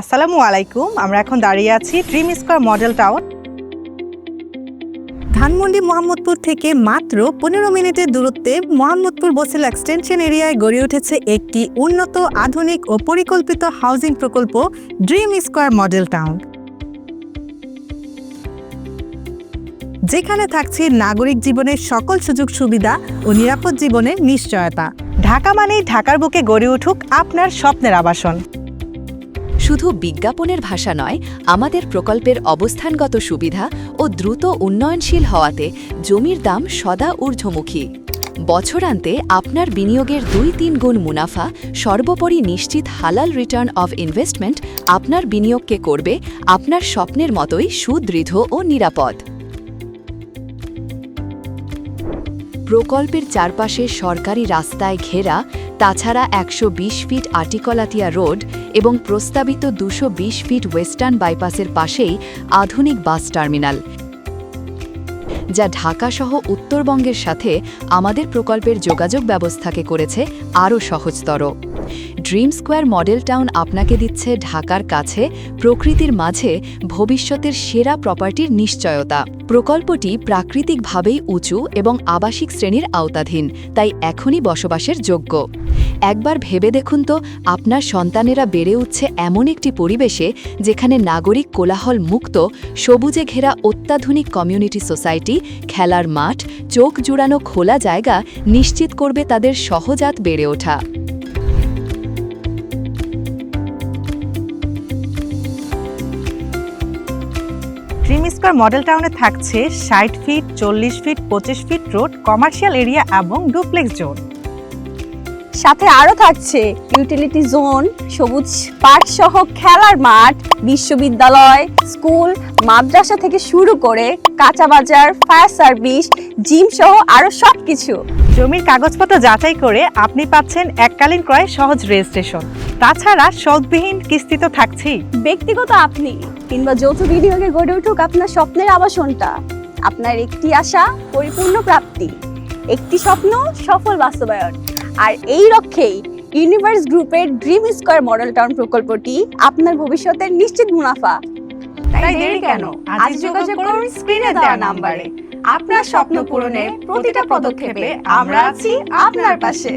আসসালামু আলাইকুম। আমরা এখন দাঁড়িয়ে আছি dream square model town. Dhanmondi Mohammadpur থেকে মাত্র 15 মিনিটের দূরত্বে মোহাম্মদপুর বসিলা এক্সটেনশন এরিয়ায় গড়ে উঠেছে একটি উন্নত, আধুনিক ও পরিকল্পিত হাউজিং প্রকল্প ড্রিম স্কয়ার মডেল টাউন, যেখানে থাকছে নাগরিক জীবনের সকল সুযোগ সুবিধা ও নিরাপদ জীবনের নিশ্চয়তা। ঢাকা মানেই ঢাকার বুকে গড়ে উঠুক আপনার স্বপ্নের আবাসন। শুধু বিজ্ঞাপনের ভাষা নয়, আমাদের প্রকল্পের অবস্থানগত সুবিধা ও দ্রুত উন্নয়নশীল হওয়াতে জমির দাম সদা ঊর্ধ্বমুখী। বছরান্তে আপনার বিনিয়োগের ২-৩ গুণ মুনাফা, সর্বোপরি নিশ্চিত হালাল রিটার্ন অফ ইনভেস্টমেন্ট আপনার বিনিয়োগকে করবে আপনার স্বপ্নের মতোই সুদৃঢ় ও নিরাপদ। প্রকল্পের চারপাশে সরকারি রাস্তায় ঘেরা, তাছাড়া ১২০ ফিট আটিকলাতিয়া রোড এবং প্রস্তাবিত ২২০ ফিট ওয়েস্টার্ন বাইপাসের পাশেই আধুনিক বাস টার্মিনাল, যা ঢাকাসহ উত্তরবঙ্গের সাথে আমাদের প্রকল্পের যোগাযোগ ব্যবস্থাকে করেছে আরও সহজতর। ড্রিম স্কয়ার মডেল টাউন আপনাকে দিচ্ছে ঢাকার কাছে, প্রকৃতির মাঝে ভবিষ্যতের সেরা প্রপার্টির নিশ্চয়তা। প্রকল্পটি প্রাকৃতিকভাবেই উঁচু এবং আবাসিক শ্রেণীর আওতাধীন, তাই এখনই বসবাসের যোগ্য। একবার ভেবে দেখুন তো, আপনার সন্তানেরা বেড়ে উঠছে এমন একটি পরিবেশে যেখানে নাগরিক কোলাহল মুক্ত, সবুজে ঘেরা অত্যাধুনিক কমিউনিটি সোসাইটি, খেলার মাঠ, চোখ জুড়ানো খোলা জায়গা নিশ্চিত করবে তাদের সহজাত বেড়ে ওঠা। ড্রিম স্কয়ার মডেল টাউনে থাকছে ৬০ feet, ৪০ feet, ২৫ feet road, commercial area এবং ডুপ্লেক্স জোন। সাথে আরও থাকছে ইউটিলিটি জোন, সবুজ পার্ক সহ খেলার মাঠ, বিশ্ববিদ্যালয়, স্কুল, মাদ্রাসা থেকে শুরু করে কাঁচা বাজার, ফায়ার সার্ভিস, জিম সহ আরও সব কিছু। জমির কাগজপত্র যাচাই করে আপনি পাচ্ছেন এককালীন ক্রয় সহজ রেজিস্ট্রেশন। তাছাড়া সুদবিহীন কিস্তি তো থাকছেই। ব্যক্তিগত আপনি কিংবা যৌথ বিনিয়োগে গড়ে উঠুক আপনার স্বপ্নের আবাসনটা। আপনার একটি আশা পরিপূর্ণ প্রাপ্তি, একটি স্বপ্ন সফল বাস্তবায়ন। আর এই লক্ষ্যেই ইউনিভার্স গ্রুপের ড্রিম স্কয়ার মডেল টাউন প্রকল্পটি আপনার ভবিষ্যতের নিশ্চিত মুনাফা। তাই দেরি কেন? আজই যোগাযোগ করুন স্ক্রিনে দেওয়া নাম্বারে। আপনার স্বপ্ন পূরণের প্রতিটা পদক্ষেপে আমরা আছি আপনার পাশে।